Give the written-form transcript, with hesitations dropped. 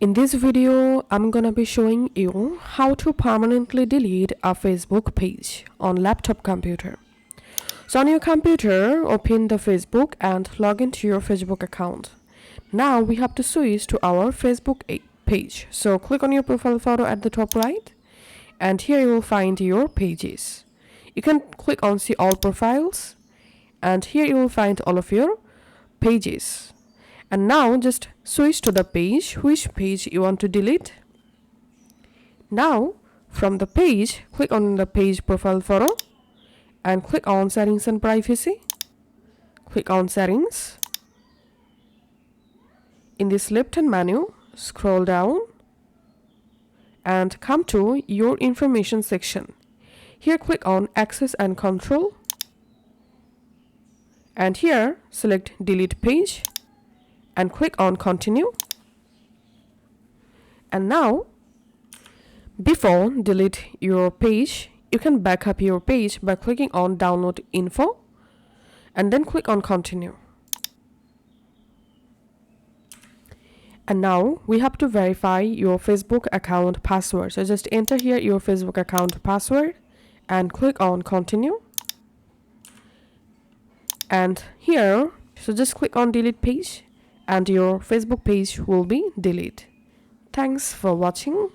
In this video, I'm gonna be showing you how to permanently delete a Facebook page on laptop computer. So on your computer, open the Facebook and log into your Facebook account. Now we have to switch to our Facebook page. So click on your profile photo at the top right, and here you will find your pages. You can click on see all profiles, and here you will find all of your pages. And now just switch to the page which page you want to delete. Now from the page, click on the page profile photo and click on settings and privacy. Click on settings. In this left hand menu, scroll down and come to your information section. Here click on access and control, and here select delete page and click on continue. And now before delete your page, you can back up your page by clicking on download info and then click on continue. And now we have to verify your Facebook account password. So just enter here your Facebook account password and click on continue. And here, so just click on delete page and your Facebook page will be deleted. Thanks for watching.